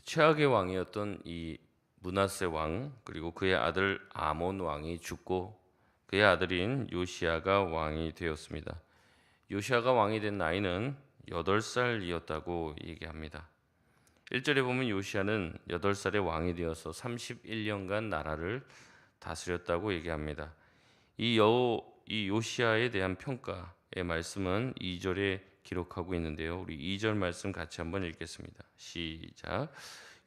최악의 왕이었던 이 므낫세 왕, 그리고 그의 아들 아몬 왕이 죽고 그의 아들인 요시야가 왕이 되었습니다. 요시야가 왕이 된 나이는 8살이었다고 얘기합니다. 1절에 보면 요시야는 8살에 왕이 되어서 31년간 나라를 다스렸다고 얘기합니다. 이 요시야에 대한 평가의 말씀은 2절에 기록하고 있는데요. 우리 2절 말씀 같이 한번 읽겠습니다. 시작.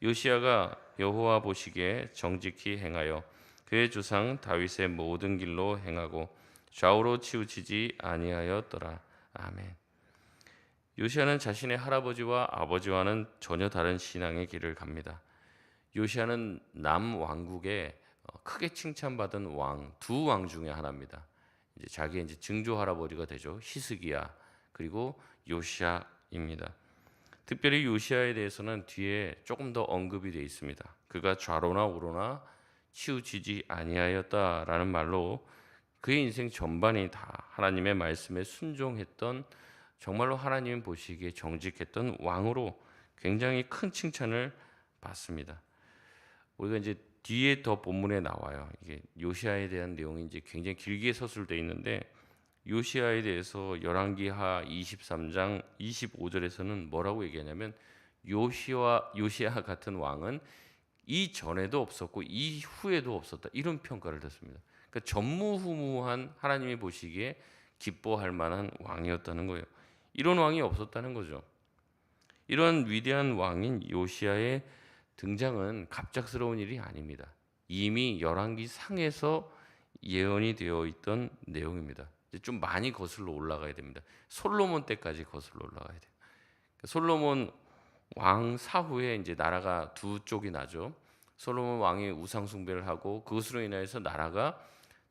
요시야가 여호와 보시기에 정직히 행하여 그의 조상 다윗의 모든 길로 행하고 좌우로 치우치지 아니하였더라. 아멘. 요시야는 자신의 할아버지와 아버지와는 전혀 다른 신앙의 길을 갑니다. 요시야는 남왕국의 크게 칭찬받은 두 왕 중에 하나입니다. 이제 자기의 증조 할아버지가 되죠. 히스기야 그리고 요시야입니다. 특별히 요시야에 대해서는 뒤에 조금 더 언급이 되어 있습니다. 그가 좌로나 우로나 치우치지 아니하였다라는 말로 그의 인생 전반이 다 하나님의 말씀에 순종했던, 정말로 하나님 보시기에 정직했던 왕으로 굉장히 큰 칭찬을 받습니다. 우리가 이제 뒤에 더 본문에 나와요. 이게 요시야에 대한 내용이 이제 굉장히 길게 서술되어 있는데, 요시야에 대해서 열왕기하 23장 25절에서는 뭐라고 얘기하냐면, 요시야 같은 왕은 이전에도 없었고 이후에도 없었다, 이런 평가를 듣습니다. 그러니까 전무후무한, 하나님이 보시기에 기뻐할 만한 왕이었다는 거예요. 이런 왕이 없었다는 거죠. 이런 위대한 왕인 요시야의 등장은 갑작스러운 일이 아닙니다. 이미 열왕기 상에서 예언이 되어 있던 내용입니다. 이제 좀 많이 거슬러 올라가야 됩니다. 솔로몬 때까지 거슬러 올라가야 돼요. 솔로몬 왕 사후에 이제 나라가 두 쪽이 나죠. 솔로몬 왕이 우상 숭배를 하고 그것으로 인해서 나라가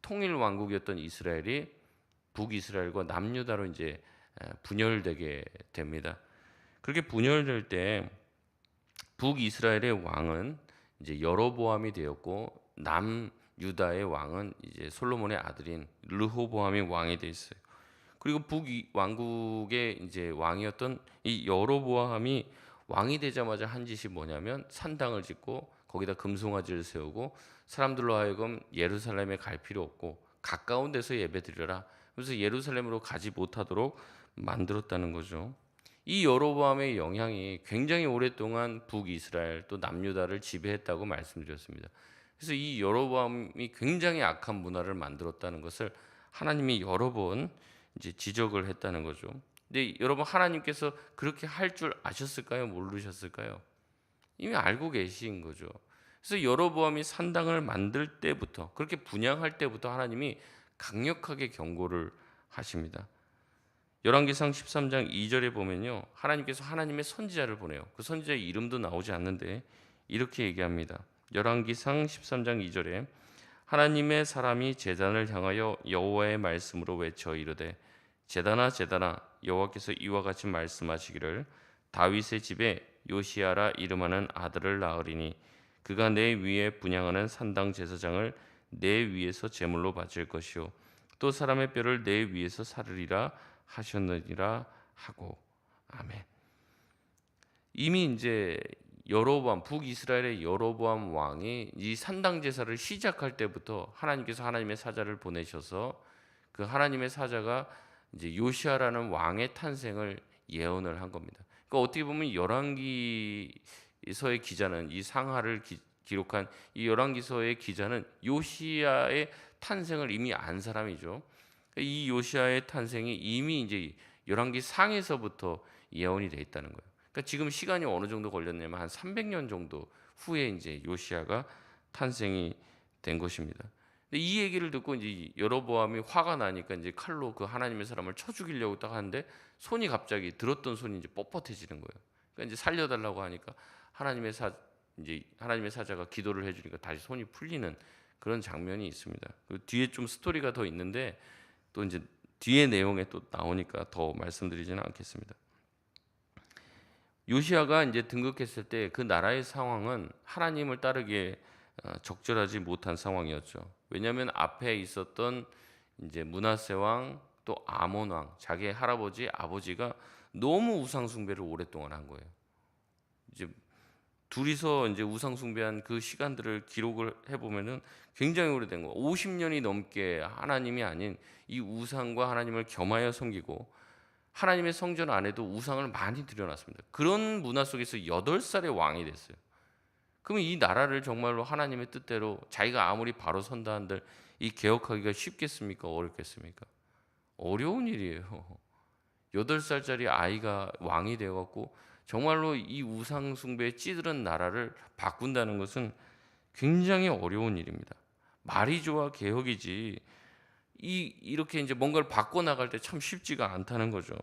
통일 왕국이었던 이스라엘이 북이스라엘과 남유다로 이제 분열되게 됩니다. 그렇게 분열될 때 북이스라엘의 왕은 이제 여로보암이 되었고, 남유다의 왕은 이제 솔로몬의 아들인 르호보암이 왕이 돼 있어요. 그리고 북왕국의 이제 왕이었던 이 여로보암이 왕이 되자마자 한 짓이 뭐냐면 산당을 짓고 거기다 금송아지를 세우고 사람들로 하여금 예루살렘에 갈 필요 없고 가까운 데서 예배드려라, 그래서 예루살렘으로 가지 못하도록 만들었다는 거죠. 이 여로보암의 영향이 굉장히 오랫동안 북이스라엘 또 남유다를 지배했다고 말씀드렸습니다. 그래서 이 여로보암이 굉장히 악한 문화를 만들었다는 것을 하나님이 여러 번 이제 지적을 했다는 거죠. 근데 여러분, 하나님께서 그렇게 할 줄 아셨을까요? 모르셨을까요? 이미 알고 계신 거죠. 그래서 여로보암이 산당을 만들 때부터, 그렇게 분양할 때부터 하나님이 강력하게 경고를 하십니다. 열왕기상 13장 2절에 보면요, 하나님께서 하나님의 선지자를 보내요. 그 선지자의 이름도 나오지 않는데 이렇게 얘기합니다. 열왕기상 13장 2절에 하나님의 사람이 제단을 향하여 여호와의 말씀으로 외쳐 이르되, 제단아 제단아, 여호와께서 이와 같이 말씀하시기를, 다윗의 집에 요시야라 이름하는 아들을 낳으리니 그가 내 위에 분향하는 산당 제사장을 내 위에서 제물로 바칠 것이요 또 사람의 뼈를 내 위에서 사르리라 하셨느니라 하고. 아멘. 이미 이제 여로보암, 북이스라엘의 여로보암 왕이 이 산당 제사를 시작할 때부터 하나님께서 하나님의 사자를 보내셔서 그 하나님의 사자가 이제 요시야라는 왕의 탄생을 예언을 한 겁니다. 그러니까 어떻게 보면 열왕기서의 기자는, 이 상하를 기록한 이 열왕기서의 기자는 요시야의 탄생을 이미 안 사람이죠. 이 요시야의 탄생이 이미 이제 열왕기 상에서부터 예언이 돼 있다는 거예요. 그러니까 지금 시간이 어느 정도 걸렸냐면 한 300년 정도 후에 이제 요시야가 탄생이 된 것입니다. 근데 이 얘기를 듣고 이제 여로보암이 화가 나니까 이제 칼로 그 하나님의 사람을 쳐 죽이려고 딱 하는데 손이 갑자기, 들었던 손이 이제 뻣뻣해지는 거예요. 그러니까 이제 살려달라고 하니까 하나님의 사자가 기도를 해주니까 다시 손이 풀리는 그런 장면이 있습니다. 그 뒤에 좀 스토리가 더 있는데 또 이제 뒤에 내용에 또 나오니까 더 말씀드리지는 않겠습니다. 요시야가 이제 등극했을 때 그 나라의 상황은 하나님을 따르기에 적절하지 못한 상황이었죠. 왜냐하면 앞에 있었던 이제 므낫세 왕 또 아몬 왕, 자기의 할아버지 아버지가 너무 우상 숭배를 오랫동안 한 거예요. 이제 둘이서 이제 우상 숭배한 그 시간들을 기록을 해 보면은 굉장히 오래된 거. 50년이 넘게 하나님이 아닌 이 우상과 하나님을 겸하여 섬기고 하나님의 성전 안에도 우상을 많이 들여놨습니다. 그런 문화 속에서 8살의 왕이 됐어요. 그러면 이 나라를 정말로 하나님의 뜻대로 자기가 아무리 바로 선다 한들 이 개혁하기가 쉽겠습니까? 어렵겠습니까? 어려운 일이에요. 8살짜리 아이가 왕이 되어 갖고 정말로 이 우상 숭배에 찌들은 나라를 바꾼다는 것은 굉장히 어려운 일입니다. 말이 좋아 개혁이지 이렇게 이제 뭔가를 바꿔 나갈 때 참 쉽지가 않다는 거죠.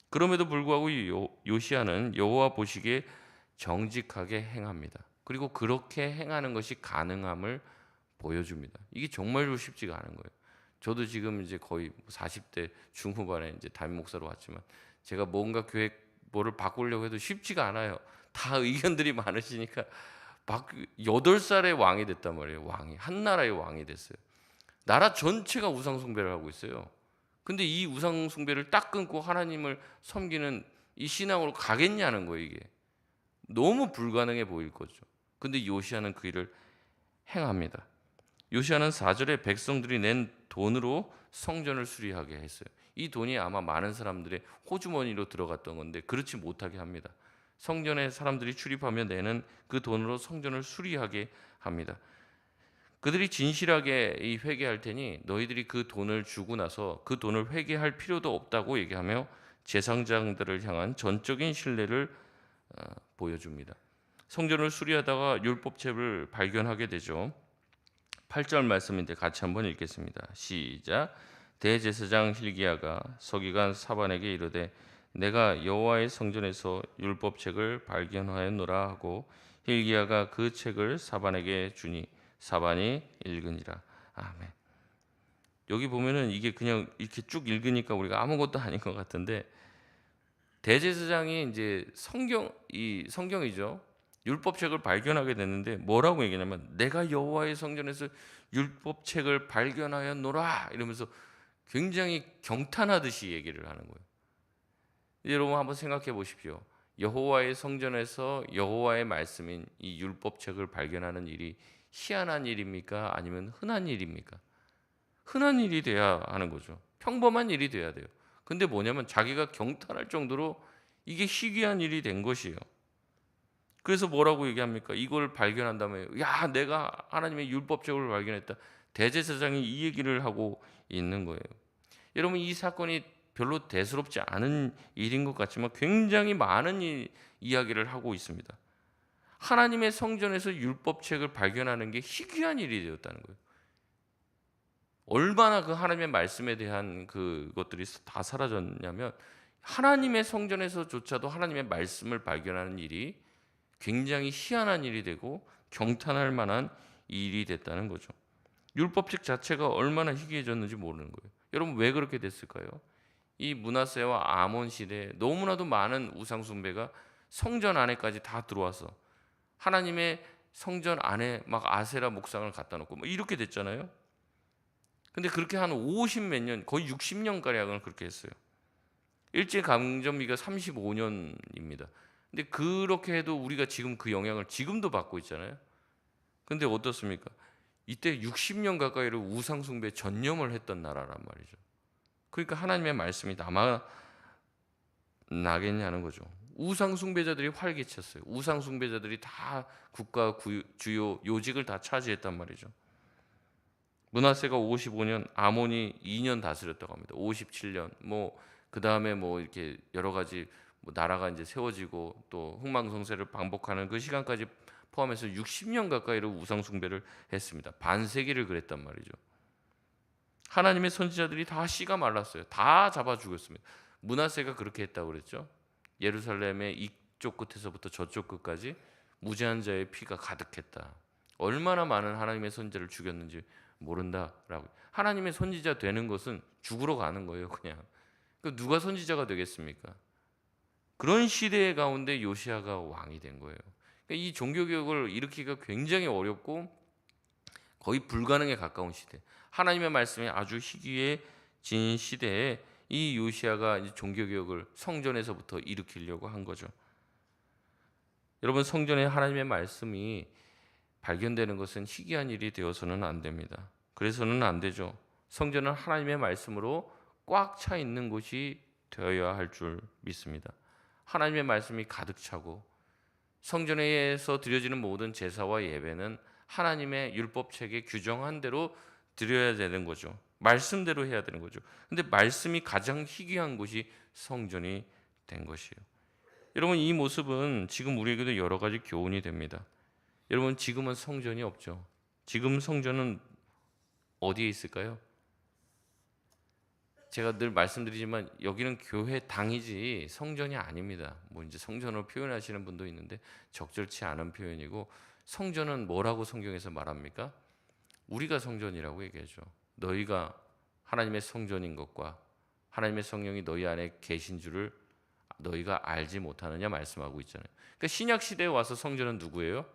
그럼에도 불구하고 이 요시아는 여호와 보시기에 정직하게 행합니다. 그리고 그렇게 행하는 것이 가능함을 보여줍니다. 이게 정말로 쉽지가 않은 거예요. 저도 지금 이제 거의 40대 중후반에 이제 담임 목사로 왔지만 제가 뭔가 교회 뭐를 바꾸려고 해도 쉽지가 않아요. 다 의견들이 많으시니까 막 8살의 왕이 됐단 말이에요. 왕이 한 나라의 왕이 됐어요. 나라 전체가 우상 숭배를 하고 있어요. 근데 이 우상 숭배를 딱 끊고 하나님을 섬기는 이 신앙으로 가겠냐는 거예요, 이게. 너무 불가능해 보일 거죠. 근데 요시아는 그 일을 행합니다. 요시아는 4절에 백성들이 낸 돈으로 성전을 수리하게 했어요. 이 돈이 아마 많은 사람들의 호주머니로 들어갔던 건데 그렇지 못하게 합니다. 성전에 사람들이 출입하며 내는 그 돈으로 성전을 수리하게 합니다. 그들이 진실하게 이 회개할 테니 너희들이 그 돈을 주고 나서 그 돈을 회개할 필요도 없다고 얘기하며 제사장들을 향한 전적인 신뢰를 보여줍니다. 성전을 수리하다가 율법책을 발견하게 되죠. 8절 말씀인데 같이 한번 읽겠습니다. 시작. 대제사장 hil기야가 서기관 사반에게 이르되 내가 여호와의 성전에서 율법책을 발견하였노라 하고 hil기야가 그 책을 사반에게 주니 사반이 읽으니라. 아멘. 여기 보면은 이게 그냥 이렇게 쭉 읽으니까 우리가 아무것도 아닌 것 같은데 대제사장이 이제 성경이죠. 율법책을 발견하게 됐는데 뭐라고 얘기냐면 내가 여호와의 성전에서 율법책을 발견하였노라 이러면서 굉장히 경탄하듯이 얘기를 하는 거예요. 여러분 한번 생각해 보십시오. 여호와의 성전에서 여호와의 말씀인 이 율법책을 발견하는 일이 희한한 일입니까? 아니면 흔한 일입니까? 흔한 일이 돼야 하는 거죠. 평범한 일이 돼야 돼요. 근데 뭐냐면 자기가 경탄할 정도로 이게 희귀한 일이 된 것이에요. 그래서 뭐라고 얘기합니까? 이걸 발견한 다음에 야 내가 하나님의 율법책을 발견했다. 대제사장이 이 얘기를 하고 있는 거예요. 여러분 이 사건이 별로 대수롭지 않은 일인 것 같지만 굉장히 많은 이야기를 하고 있습니다. 하나님의 성전에서 율법책을 발견하는 게 희귀한 일이 되었다는 거예요. 얼마나 그 하나님의 말씀에 대한 그것들이 다 사라졌냐면 하나님의 성전에서조차도 하나님의 말씀을 발견하는 일이 굉장히 희한한 일이 되고 경탄할 만한 일이 됐다는 거죠. 율법책 자체가 얼마나 희귀해졌는지 모르는 거예요. 여러분 왜 그렇게 됐을까요? 이 므낫세와 아몬 시대에 너무나도 많은 우상 숭배가 성전 안에까지 다 들어와서 하나님의 성전 안에 막 아세라 목상을 갖다 놓고 뭐 이렇게 됐잖아요. 근데 그렇게 한 50 몇 년, 거의 60년 가량을 그렇게 했어요. 일제 강점기가 35년입니다. 근데 그렇게 해도 우리가 지금 그 영향을 지금도 받고 있잖아요. 근데 어떻습니까? 이때 60년 가까이를 우상 숭배에 전념을 했던 나라란 말이죠. 그러니까 하나님의 말씀이 남아 나겠냐는 거죠. 우상 숭배자들이 활개쳤어요. 우상 숭배자들이 다 국가 주요 요직을 다 차지했단 말이죠. 므낫세가 55년, 아몬이 2년 다스렸다고 합니다. 57년. 뭐 그다음에 뭐 이렇게 여러 가지 뭐 나라가 이제 세워지고 또 흥망성쇠를 반복하는 그 시간까지 포함해서 60년 가까이를 우상 숭배를 했습니다. 반세기를 그랬단 말이죠. 하나님의 선지자들이 다 씨가 말랐어요. 다 잡아 죽였습니다. 므낫세가 그렇게 했다고 그랬죠. 예루살렘의 이쪽 끝에서부터 저쪽 끝까지 무죄한 자의 피가 가득했다. 얼마나 많은 하나님의 선지자를 죽였는지 모른다라고. 하나님의 선지자 되는 것은 죽으러 가는 거예요, 그냥. 누가 선지자가 되겠습니까? 그런 시대 가운데 요시아가 왕이 된 거예요. 이 종교개혁을 일으키기가 굉장히 어렵고 거의 불가능에 가까운 시대. 하나님의 말씀이 아주 희귀해진 시대에 이 요시아가 종교개혁을 성전에서부터 일으키려고 한 거죠. 여러분, 성전에 하나님의 말씀이 발견되는 것은 희귀한 일이 되어서는 안 됩니다. 그래서는 안 되죠. 성전은 하나님의 말씀으로 꽉 차 있는 곳이 되어야 할 줄 믿습니다. 하나님의 말씀이 가득 차고 성전에서 드려지는 모든 제사와 예배는 하나님의 율법책에 규정한 대로 드려야 되는 거죠. 말씀대로 해야 되는 거죠. 근데 말씀이 가장 희귀한 곳이 성전이 된 것이에요. 여러분, 이 모습은 지금 우리에게도 여러 가지 교훈이 됩니다. 여러분, 지금은 성전이 없죠. 지금 성전은 어디에 있을까요? 제가 늘 말씀드리지만 여기는 교회 당이지 성전이 아닙니다. 뭐 이제 성전으로 표현하시는 분도 있는데 적절치 않은 표현이고, 성전은 뭐라고 성경에서 말합니까? 우리가 성전이라고 얘기하죠. 너희가 하나님의 성전인 것과 하나님의 성령이 너희 안에 계신 줄을 너희가 알지 못하느냐 말씀하고 있잖아요. 그러니까 신약 시대에 와서 성전은 누구예요?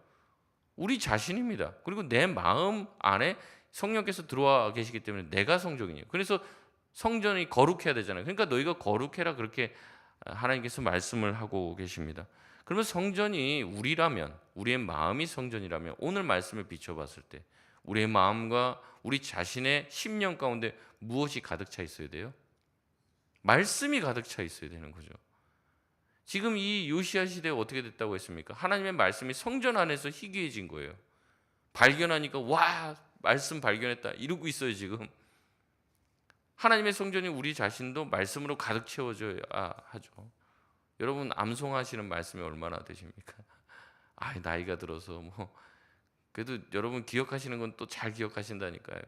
우리 자신입니다. 그리고 내 마음 안에 성령께서 들어와 계시기 때문에 내가 성전이에요. 그래서 성전이 거룩해야 되잖아요. 그러니까 너희가 거룩해라, 그렇게 하나님께서 말씀을 하고 계십니다. 그러면 성전이 우리라면, 우리의 마음이 성전이라면 오늘 말씀을 비춰봤을 때 우리의 마음과 우리 자신의 심령 가운데 무엇이 가득 차 있어야 돼요? 말씀이 가득 차 있어야 되는 거죠. 지금 이 요시야 시대에 어떻게 됐다고 했습니까? 하나님의 말씀이 성전 안에서 희귀해진 거예요. 발견하니까 와, 말씀 발견했다 이러고 있어요. 지금 하나님의 성전이 우리 자신도 말씀으로 가득 채워져야 하죠. 여러분, 암송하시는 말씀이 얼마나 되십니까? 아, 나이가 들어서 뭐 그래도 여러분 기억하시는 건 또 잘 기억하신다니까요.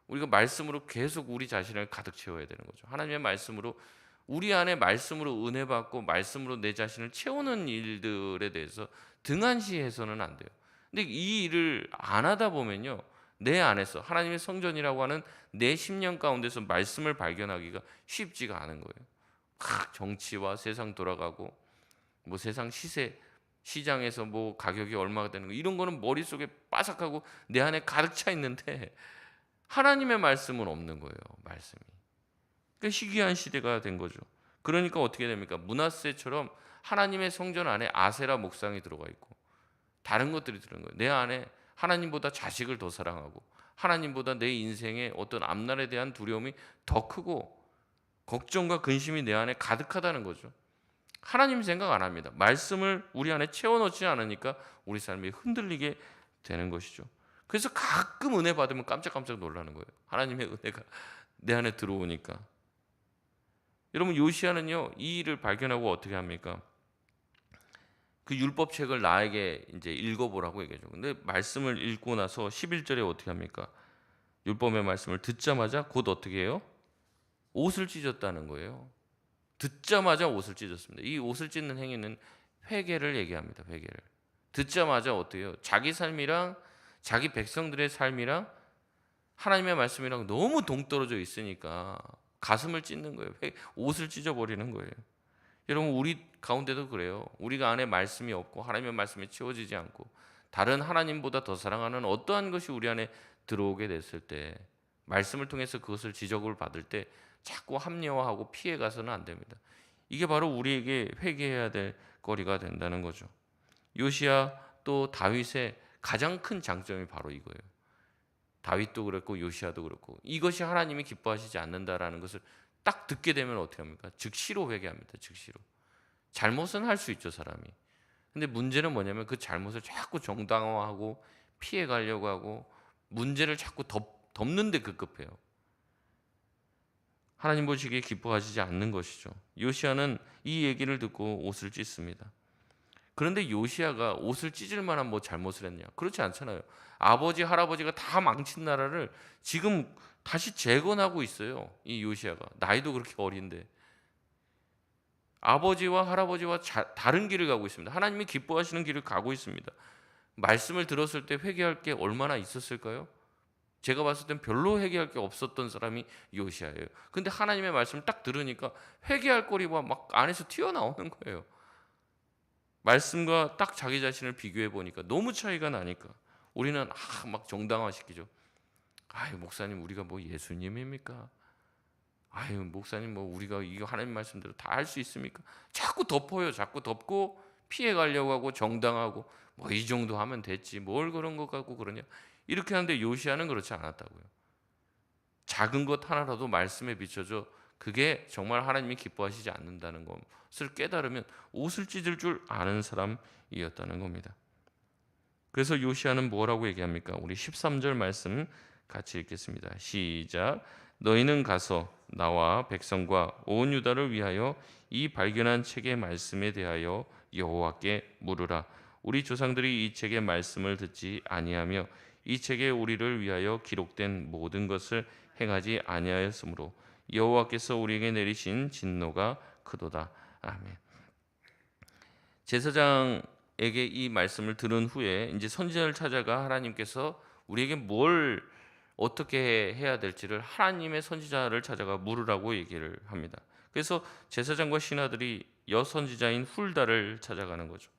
우리가 말씀으로 계속 우리 자신을 가득 채워야 되는 거죠. 하나님의 말씀으로, 우리 안에 말씀으로 은혜 받고 말씀으로 내 자신을 채우는 일들에 대해서 등한시해서는 안 돼요. 근데 이 일을 안 하다 보면요, 내 안에서 하나님의 성전이라고 하는 내 심령 가운데서 말씀을 발견하기가 쉽지가 않은 거예요. 정치와 세상 돌아가고 뭐 세상 시세, 시장에서 뭐 가격이 얼마가 되는 거, 이런 거는 머릿속에 빠삭하고 내 안에 가득 차 있는데 하나님의 말씀은 없는 거예요. 말씀이. 그러니까 희귀한 시대가 된 거죠. 그러니까 어떻게 됩니까? 므낫세처럼 하나님의 성전 안에 아세라 목상이 들어가 있고 다른 것들이 들어간 거예요. 내 안에 하나님보다 자식을 더 사랑하고 하나님보다 내 인생의 어떤 앞날에 대한 두려움이 더 크고 걱정과 근심이 내 안에 가득하다는 거죠. 하나님 생각 안 합니다. 말씀을 우리 안에 채워넣지 않으니까 우리 삶이 흔들리게 되는 것이죠. 그래서 가끔 은혜 받으면 깜짝깜짝 놀라는 거예요. 하나님의 은혜가 내 안에 들어오니까. 여러분, 요시야는요, 이 일을 발견하고 어떻게 합니까? 그 율법책을 나에게 이제 읽어보라고 얘기하죠. 근데 말씀을 읽고 나서 11절에 어떻게 합니까? 율법의 말씀을 듣자마자 곧 어떻게 해요? 옷을 찢었다는 거예요. 듣자마자 옷을 찢었습니다. 이 옷을 찢는 행위는 회개를 얘기합니다. 회개를. 듣자마자 어떻게 해요? 자기 삶이랑 자기 백성들의 삶이랑 하나님의 말씀이랑 너무 동떨어져 있으니까 가슴을 찢는 거예요. 옷을 찢어버리는 거예요. 여러분, 우리 가운데도 그래요. 우리가 안에 말씀이 없고 하나님의 말씀이 채워지지 않고 다른 하나님보다 더 사랑하는 어떠한 것이 우리 안에 들어오게 됐을 때, 말씀을 통해서 그것을 지적을 받을 때 자꾸 합리화하고 피해가서는 안 됩니다. 이게 바로 우리에게 회개해야 될 거리가 된다는 거죠. 요시야 또 다윗의 가장 큰 장점이 바로 이거예요. 다윗도 그렇고 요시야도 그렇고 이것이 하나님이 기뻐하시지 않는다라는 것을 딱 듣게 되면 어떻게 합니까? 즉시로 회개합니다. 즉시로. 잘못은 할 수 있죠, 사람이. 근데 문제는 뭐냐면 그 잘못을 자꾸 정당화하고 피해 가려고 하고 문제를 자꾸 덮는 데 급급해요. 하나님 보시기에 기뻐하시지 않는 것이죠. 요시야는 이 얘기를 듣고 옷을 찢습니다. 그런데 요시야가 옷을 찢을 만한 뭐 잘못을 했냐? 그렇지 않잖아요. 아버지, 할아버지가 다 망친 나라를 지금 다시 재건하고 있어요. 이 요시야가. 나이도 그렇게 어린데. 아버지와 할아버지와 다른 길을 가고 있습니다. 하나님이 기뻐하시는 길을 가고 있습니다. 말씀을 들었을 때 회개할 게 얼마나 있었을까요? 제가 봤을 땐 별로 회개할 게 없었던 사람이 요시야예요. 근데 하나님의 말씀을 딱 들으니까 회개할 거리가 막 안에서 튀어나오는 거예요. 말씀과 딱 자기 자신을 비교해 보니까 너무 차이가 나니까 우리는 막 정당화시키죠. 아유, 목사님, 우리가 뭐 예수님입니까? 아유, 목사님, 뭐 우리가 이거 하나님 말씀대로 다 할 수 있습니까? 자꾸 덮어요. 자꾸 덮고 피해 가려고 하고 정당하고 뭐 이 정도 하면 됐지 뭘 그런 것 갖고 그러냐 이렇게 하는데 요시야는 그렇지 않았다고요. 작은 것 하나라도 말씀에 비춰져 그게 정말 하나님이 기뻐하시지 않는다는 것을 깨달으면 옷을 찢을 줄 아는 사람이었다는 겁니다. 그래서 요시야는 뭐라고 얘기합니까? 우리 13절 말씀 같이 읽겠습니다. 시작. 너희는 가서 나와 백성과 온 유다를 위하여 이 발견한 책의 말씀에 대하여 여호와께 물으라. 우리 조상들이 이 책의 말씀을 듣지 아니하며 이 책에 우리를 위하여 기록된 모든 것을 행하지 아니하였으므로 여호와께서 우리에게 내리신 진노가 크도다. 아멘. 제사장에게 이 말씀을 들은 후에 이제 선지자를 찾아가 하나님께서 우리에게 뭘 어떻게 해야 될지를 하나님의 선지자를 찾아가 물으라고 얘기를 합니다. 그래서 제사장과 신하들이 여선지자인 훌다를 찾아가는 거죠.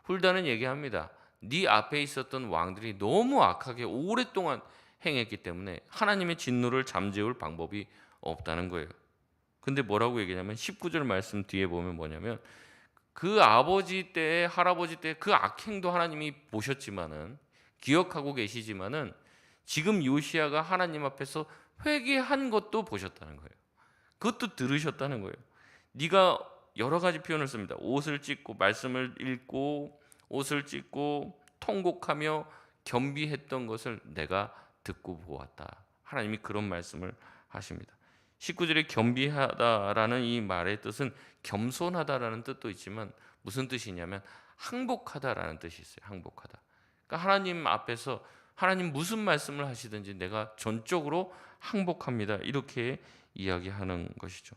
훌다는 얘기합니다. 네 앞에 있었던 왕들이 너무 악하게 오랫동안 행했기 때문에 하나님의 진노를 잠재울 방법이 없다는 거예요. 근데 뭐라고 얘기냐면 19절 말씀 뒤에 보면 뭐냐면 그 아버지 때 할아버지 때 그 악행도 하나님이 보셨지만은 기억하고 계시지만은 지금 요시야가 하나님 앞에서 회개한 것도 보셨다는 거예요. 그것도 들으셨다는 거예요. 네가 여러 가지 표현을 씁니다. 옷을 찢고 말씀을 읽고 옷을 찢고 통곡하며 겸비했던 것을 내가 듣고 보았다. 하나님이 그런 말씀을 하십니다. 19절에 겸비하다라는 이 말의 뜻은 겸손하다라는 뜻도 있지만 무슨 뜻이냐면 항복하다라는 뜻이 있어요. 항복하다. 그러니까 하나님 앞에서 하나님 무슨 말씀을 하시든지 내가 전적으로 항복합니다. 이렇게 이야기하는 것이죠.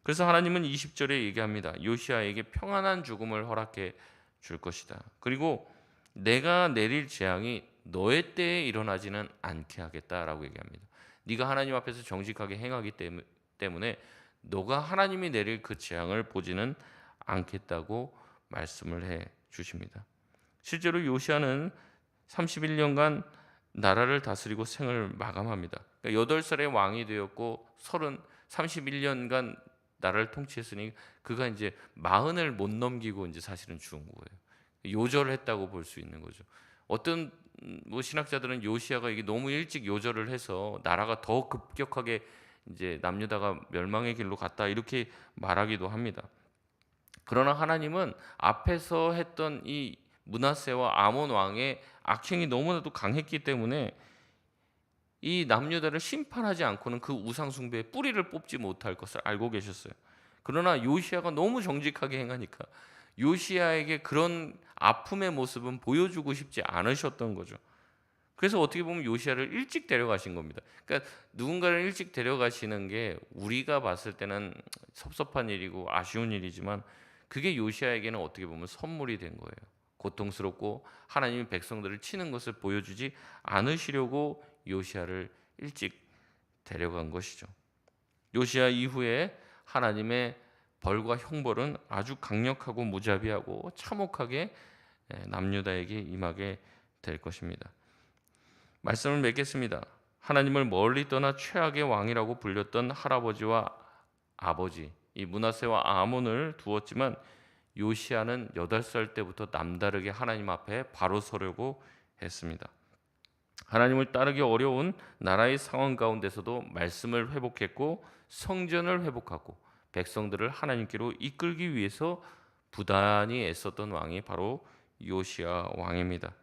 그래서 하나님은 20절에 얘기합니다. 요시야에게 평안한 죽음을 허락해 줄 것이다. 그리고 내가 내릴 재앙이 너의 때에 일어나지는 않게 하겠다라고 얘기합니다. 네가 하나님 앞에서 정직하게 행하기 때문에 너가 하나님이 내릴 그 재앙을 보지는 않겠다고 말씀을 해 주십니다. 실제로 요시야는 31년간 나라를 다스리고 생을 마감합니다. 그러니까 8살에 왕이 되었고 31년간 나라를 통치했으니 그가 이제 40을 못 넘기고 이제 사실은 죽은 거예요. 요절을 했다고 볼 수 있는 거죠. 어떤 뭐 신학자들은 요시야가 이게 너무 일찍 요절을 해서 나라가 더 급격하게 이제 남유다가 멸망의 길로 갔다 이렇게 말하기도 합니다. 그러나 하나님은 앞에서 했던 이 므낫세와 아몬 왕의 악행이 너무나도 강했기 때문에 이 남유다를 심판하지 않고는 그 우상 숭배의 뿌리를 뽑지 못할 것을 알고 계셨어요. 그러나 요시야가 너무 정직하게 행하니까 요시야에게 그런 아픔의 모습은 보여주고 싶지 않으셨던 거죠. 그래서 어떻게 보면 요시야를 일찍 데려가신 겁니다. 그러니까 누군가를 일찍 데려가시는 게 우리가 봤을 때는 섭섭한 일이고 아쉬운 일이지만 그게 요시야에게는 어떻게 보면 선물이 된 거예요. 고통스럽고 하나님이 백성들을 치는 것을 보여주지 않으시려고 요시야를 일찍 데려간 것이죠. 요시야 이후에 하나님의 벌과 형벌은 아주 강력하고 무자비하고 참혹하게 남유다에게 임하게 될 것입니다. 말씀을 맺겠습니다. 하나님을 멀리 떠나 최악의 왕이라고 불렸던 할아버지와 아버지 이 므낫세와 아몬을 두었지만 요시야는 8살 때부터 남다르게 하나님 앞에 바로 서려고 했습니다. 하나님을 따르기 어려운 나라의 상황 가운데서도 말씀을 회복했고 성전을 회복하고 백성들을 하나님께로 이끌기 위해서 부단히 애썼던 왕이 바로 요시야 왕입니다.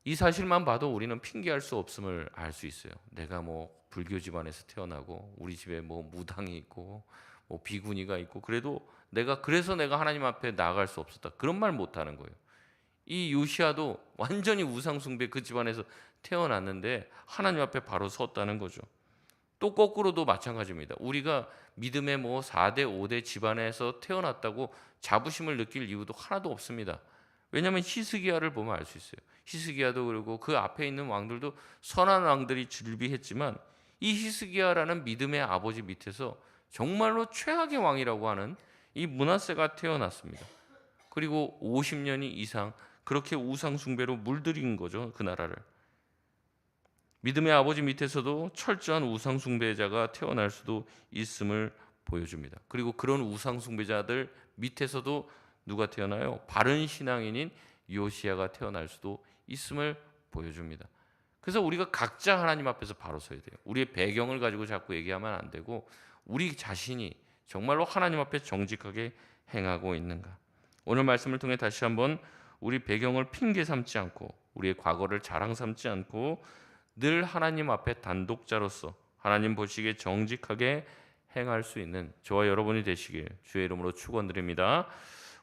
이 사실만 봐도 우리는 핑계할 수 없음을 알 수 있어요. 내가 뭐 불교 집안에서 태어나고 우리 집에 뭐 무당이 있고 뭐 비구니가 있고 그래서 내가 하나님 앞에 나아갈 수 없었다. 그런 말 못 하는 거예요. 이 요시야도 완전히 우상 숭배 그 집안에서 태어났는데 하나님 앞에 바로 섰다는 거죠. 또 거꾸로도 마찬가지입니다. 우리가 믿음의 뭐 4대 5대 집안에서 태어났다고 자부심을 느낄 이유도 하나도 없습니다. 왜냐하면 히스기야를 보면 알 수 있어요. 히스기야도 그리고 그 앞에 있는 왕들도 선한 왕들이 즐비했지만 이 히스기야라는 믿음의 아버지 밑에서 정말로 최악의 왕이라고 하는 이 므낫세가 태어났습니다. 그리고 50년이 이상 그렇게 우상 숭배로 물들인 거죠. 그 나라를. 믿음의 아버지 밑에서도 철저한 우상 숭배자가 태어날 수도 있음을 보여줍니다. 그리고 그런 우상 숭배자들 밑에서도 누가 태어나요? 바른 신앙인인 요시야가 태어날 수도 있음을 보여줍니다. 그래서 우리가 각자 하나님 앞에서 바로 서야 돼요. 우리의 배경을 가지고 자꾸 얘기하면 안 되고 우리 자신이 정말로 하나님 앞에 정직하게 행하고 있는가. 오늘 말씀을 통해 다시 한번 우리 배경을 핑계 삼지 않고 우리의 과거를 자랑 삼지 않고 늘 하나님 앞에 단독자로서 하나님 보시기에 정직하게 행할 수 있는 저와 여러분이 되시길 주의 이름으로 축원드립니다.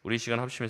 우리 시간 합심해서